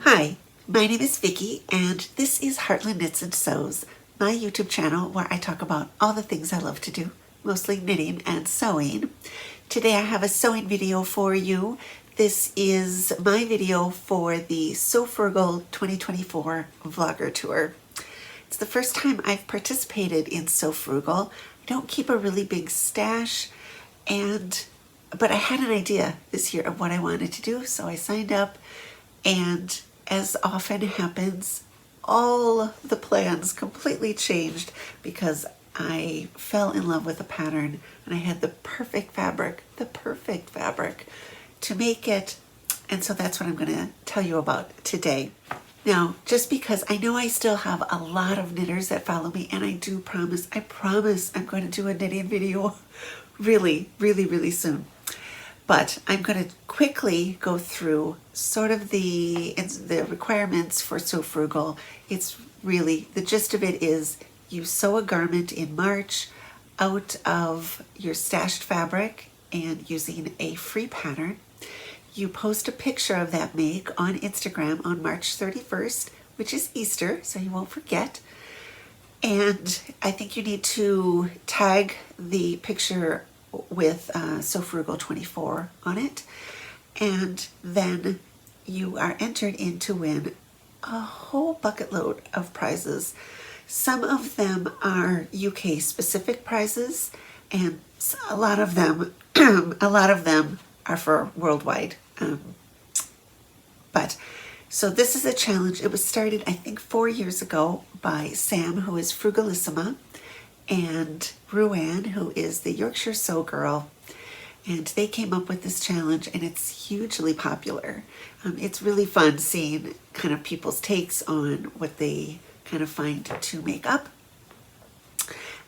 Hi, my name is Vicki and this is Heartland Knits and Sews, my YouTube channel where I talk about all the things I love to do, mostly knitting and sewing. Today I have a sewing video for you. This is my video for the Sew Frugal 2024 Vlogger Tour. It's the first time I've participated in Sew Frugal. I don't keep a really big stash, but I had an idea this year of what I wanted to do, so I signed up, and as often happens, all the plans completely changed because I fell in love with a pattern and I had the perfect fabric to make it. And so that's what I'm going to tell you about today. Now, just because I know I still have a lot of knitters that follow me, and I promise I'm going to do a knitting video really soon. But I'm going to quickly go through sort of the requirements for Sew Frugal. It's really, the gist of it is you sew a garment in March out of your stashed fabric and using a free pattern. You post a picture of that make on Instagram on March 31st, which is Easter, so you won't forget. And I think you need to tag the picture with Sew Frugal 24 on it, and then you are entered in to win a whole bucket load of prizes. Some of them are UK specific prizes, and a lot of them are for worldwide. But so this is a challenge. It was started, I think, 4 years ago by Sam, who is Frugalissima, and Ruan, who is the Yorkshire Sew Girl, and they came up with this challenge, and it's hugely popular. It's really fun seeing kind of people's takes on what they kind of find to make up.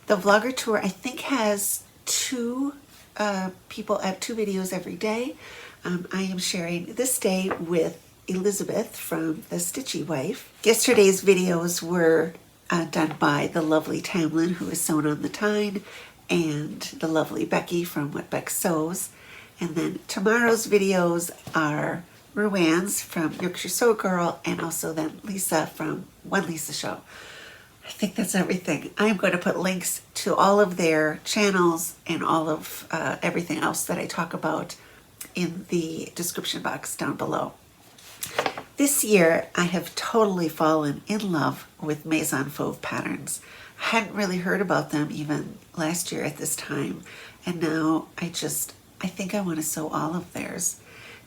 The Vlogger Tour, I think, has two videos every day. I am sharing this day with Elizabeth from The Stitchy Wife. Yesterday's videos were done by the lovely Tamlyn, who is sewn on the Tyne, and the lovely Becky from What Beck Sews. And then tomorrow's videos are Ruan's from Yorkshire Sew Girl, and also then Lisa from One Lisa Show. I think that's everything. I'm going to put links to all of their channels and all of everything else that I talk about in the description box down below. This year, I have totally fallen in love with Maison Fauve patterns. I hadn't really heard about them even last year at this time, and now I think I want to sew all of theirs.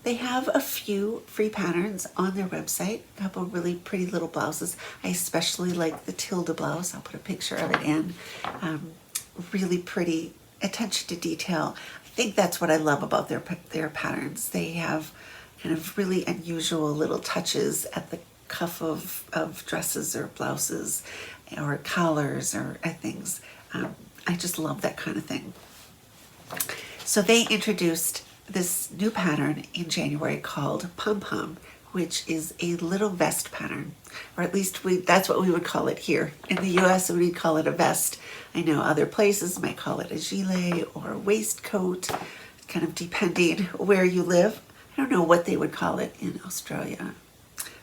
They have a few free patterns on their website, a couple of really pretty little blouses. I especially like the Tilda blouse. I'll put a picture of it in. Really pretty, attention to detail. I think that's what I love about their patterns. They have kind of really unusual little touches at the cuff of dresses or blouses or collars or things. I just love that kind of thing. So they introduced this new pattern in January called Pom Pom, which is a little vest pattern, or at least that's what we would call it here. In the US, we'd call it a vest. I know other places might call it a gilet or a waistcoat, kind of depending where you live. I don't know what they would call it in Australia.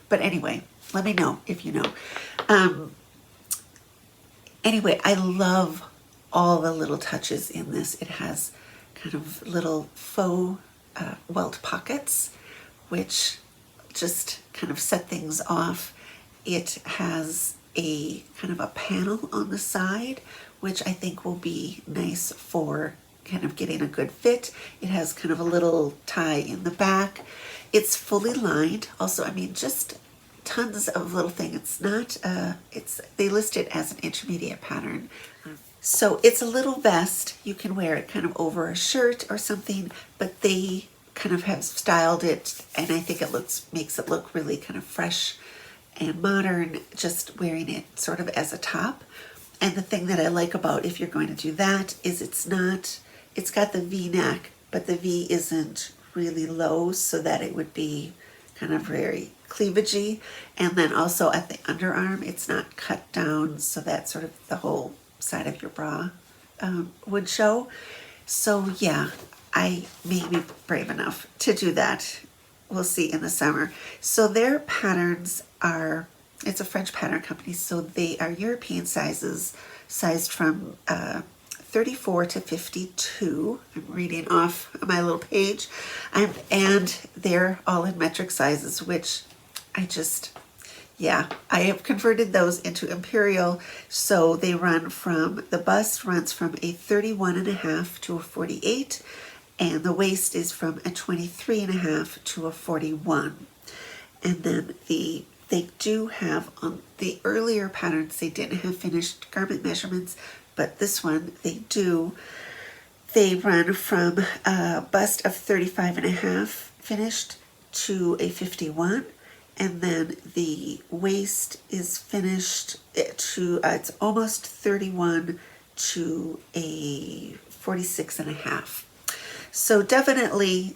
But anyway, let me know if you know. Anyway, I love all the little touches in this. It has kind of little faux welt pockets, which just kind of set things off. It has a kind of a panel on the side, which I think will be nice for kind of getting a good fit. It has kind of a little tie in the back. It's fully lined. Also, I mean, just tons of little things. It's not, they list it as an intermediate pattern. So it's a little vest. You can wear it kind of over a shirt or something, but they kind of have styled it, and I think it makes it look really kind of fresh and modern, just wearing it sort of as a top. And the thing that I like about, if you're going to do that, is it's got the V-neck, but the V isn't really low so that it would be kind of very cleavagey. And then also at the underarm, it's not cut down so that sort of the whole side of your bra would show. So yeah, I may be brave enough to do that we'll see in the summer. So their patterns are, it's a French pattern company, so they are European sizes, sized from 34 to 52. I'm reading off my little page. And they're all in metric sizes, which I just, yeah, I have converted those into imperial. So they run from, the bust runs from a 31.5 to a 48, and the waist is from a 23.5 to a 41. And then they do have, on the earlier patterns, they didn't have finished garment measurements, but this one they do. They run from a bust of 35.5 finished to a 51, and then the waist is finished to, it's almost 31 to a 46.5. So definitely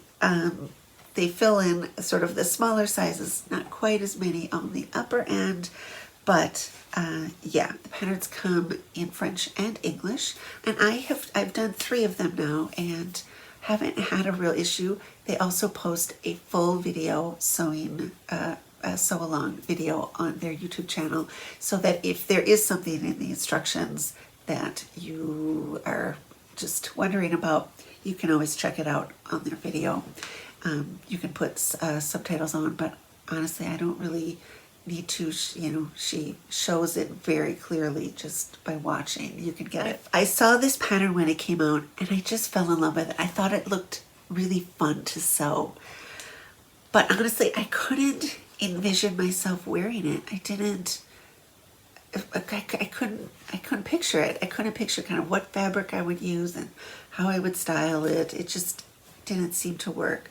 they fill in sort of the smaller sizes, not quite as many on the upper end, but yeah, the patterns come in French and English, and I've done 3 of them now and haven't had a real issue. They also post a full video sewing, sew along video on their YouTube channel, so that if there is something in the instructions that you are just wondering about, you can always check it out on their video. You can put subtitles on, but honestly, I don't really need to, you know, she shows it very clearly just by watching. You can get it. I saw this pattern when it came out and I just fell in love with it. I thought it looked really fun to sew. But honestly, I couldn't envision myself wearing it. I couldn't picture it. I couldn't picture kind of what fabric I would use and how I would style it. It just didn't seem to work.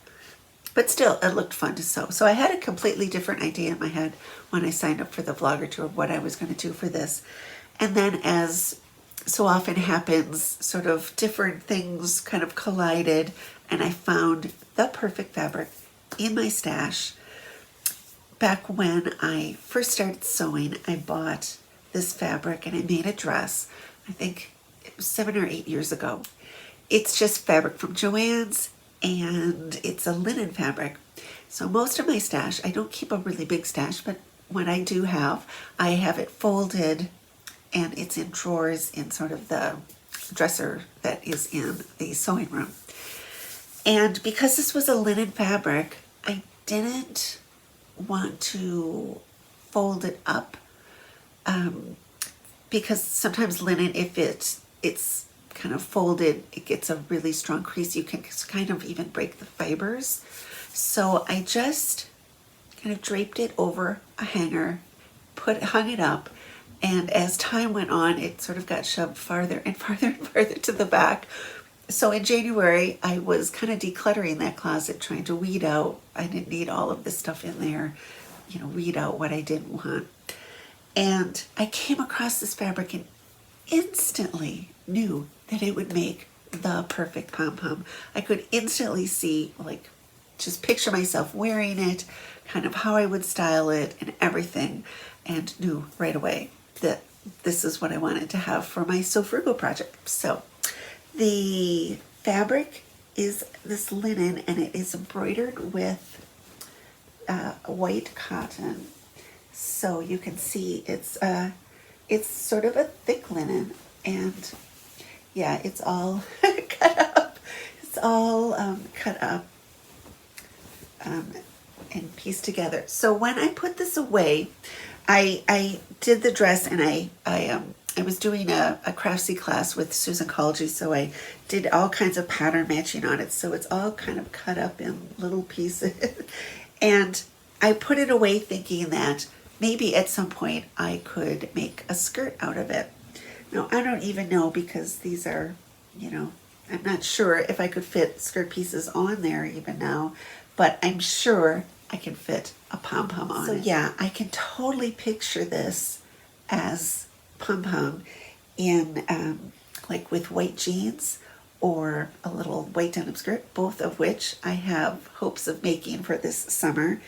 But still, it looked fun to sew. So I had a completely different idea in my head when I signed up for the vlogger tour of what I was going to do for this. And then, as so often happens, sort of different things kind of collided, and I found the perfect fabric in my stash. Back when I first started sewing, I bought this fabric and I made a dress. I think it was 7 or 8 years ago. It's just fabric from Joann's, and it's a linen fabric. So most of my stash, I don't keep a really big stash, but when I do have, I have it folded and it's in drawers in sort of the dresser that is in the sewing room. And because this was a linen fabric, I didn't want to fold it up because sometimes linen, if it's kind of folded, it gets a really strong crease. You can kind of even break the fibers. So I just kind of draped it over a hanger, hung it up, and as time went on, it sort of got shoved farther and farther and farther to the back. So in January, I was kind of decluttering that closet, trying to weed out. I didn't need all of this stuff in there, you know, weed out what I didn't want. And I came across this fabric and instantly knew that it would make the perfect pom-pom. I could instantly see, like, just picture myself wearing it, kind of how I would style it and everything, and knew right away that this is what I wanted to have for my Sew Frugal project. So the fabric is this linen, and it is embroidered with white cotton. So you can see it's sort of a thick linen, and yeah, it's all cut up. It's all cut up and pieced together. So when I put this away, I did the dress, and I was doing a craftsy class with Susan Colgy, so I did all kinds of pattern matching on it. So it's all kind of cut up in little pieces. And I put it away thinking that maybe at some point I could make a skirt out of it. Now, I don't even know, because these are, you know, I'm not sure if I could fit skirt pieces on there even now, but I'm sure I can fit a pom-pom on it. So yeah, I can totally picture this as pom-pom in like with white jeans or a little white denim skirt, both of which I have hopes of making for this summer,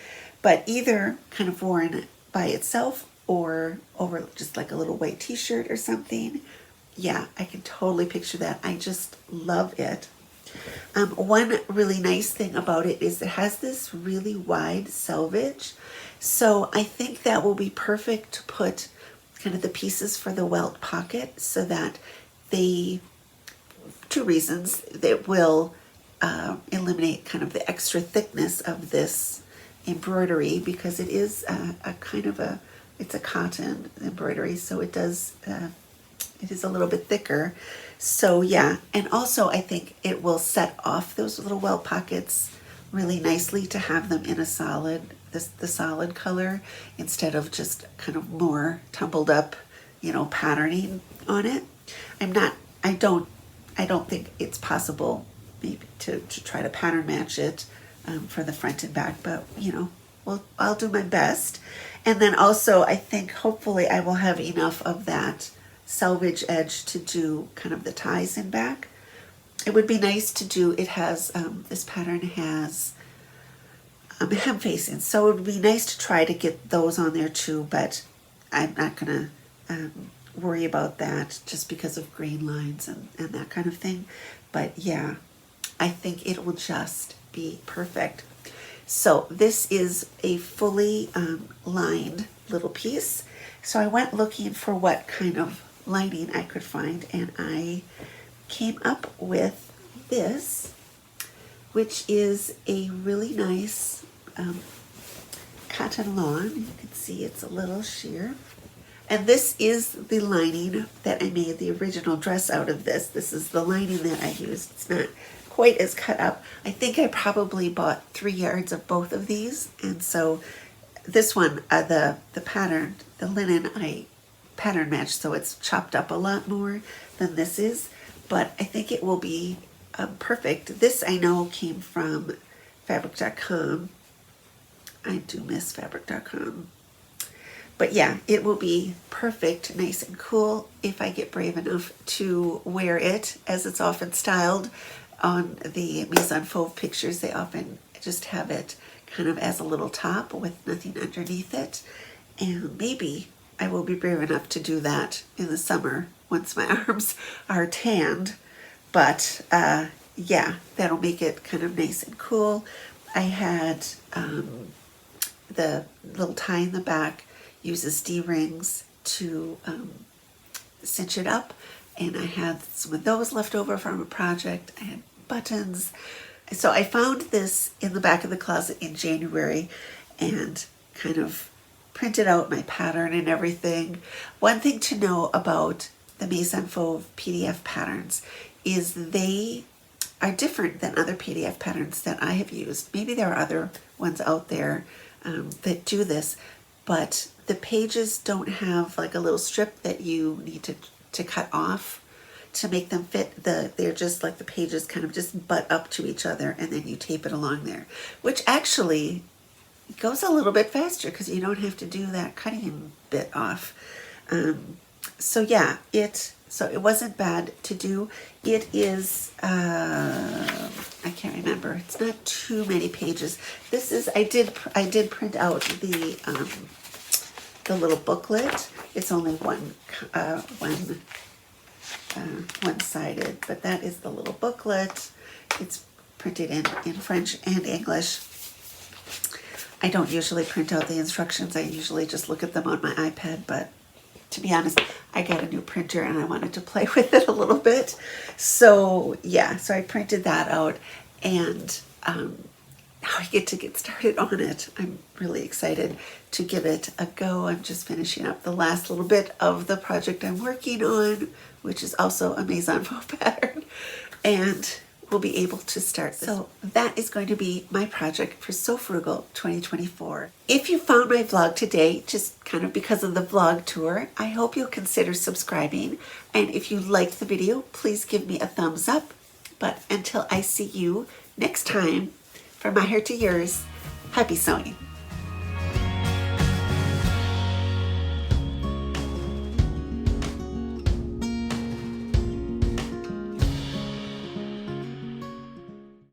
but either kind of worn by itself or over just like a little white t-shirt or something. Yeah, I can totally picture that. I just love it. One really nice thing about it is it has this really wide selvage. So I think that will be perfect to put kind of the pieces for the welt pocket so that they, two reasons, that will eliminate kind of the extra thickness of this embroidery, because it is a kind of a, it's a cotton embroidery, so it does, it is a little bit thicker. So yeah, and also I think it will set off those little welt pockets really nicely to have them in a solid, the solid color, instead of just kind of more tumbled up, you know, patterning on it. I don't think it's possible maybe to try to pattern match it for the front and back, but you know, I'll do my best. And then also I think hopefully I will have enough of that selvage edge to do kind of the ties in back. It would be nice to do, it has, this pattern has hem facing, so it would be nice to try to get those on there too, but I'm not gonna worry about that just because of green lines and that kind of thing. But yeah, I think it will just be perfect. So this is a fully lined little piece. So I went looking for what kind of lining I could find, and I came up with this, which is a really nice cotton lawn. You can see it's a little sheer. And this is the lining that I made the original dress out of this. This is the lining that I used. It's not quite as cut up. I think I probably bought 3 yards of both of these. And so this one, the pattern, the linen, I pattern matched, so it's chopped up a lot more than this is. But I think it will be perfect. This I know came from fabric.com. I do miss fabric.com. But yeah, it will be perfect, nice and cool, if I get brave enough to wear it, as it's often styled on the Maison Fauve pictures. They often just have it kind of as a little top with nothing underneath it. And maybe I will be brave enough to do that in the summer once my arms are tanned. But yeah, that'll make it kind of nice and cool. I had the little tie in the back uses D-rings to cinch it up, and I had some of those left over from a project. I had buttons. So I found this in the back of the closet in January and kind of printed out my pattern and everything. One thing to know about the Maison Fauve PDF patterns is they are different than other PDF patterns that I have used. Maybe there are other ones out there that do this, but the pages don't have like a little strip that you need to cut off to make them fit. They're just like the pages kind of just butt up to each other, and then you tape it along there, which actually goes a little bit faster because you don't have to do that cutting bit off. So yeah, it wasn't bad to do. It is, I can't remember. It's not too many pages. This is, I did print out the little booklet. It's only one-sided, but that is the little booklet. It's printed in French and English. I don't usually print out the instructions. I usually just look at them on my iPad, but to be honest, I got a new printer and I wanted to play with it a little bit. So yeah, so I printed that out, and now I get to get started on it. I'm really excited to give it a go. I'm just finishing up the last little bit of the project I'm working on, which is also a Maison Fauve pattern, and we'll be able to start this. So that is going to be my project for So Frugal 2024. If you found my vlog today just kind of because of the vlog tour, I hope you'll consider subscribing. And if you liked the video, please give me a thumbs up. But until I see you next time, from my heart to yours, happy sewing.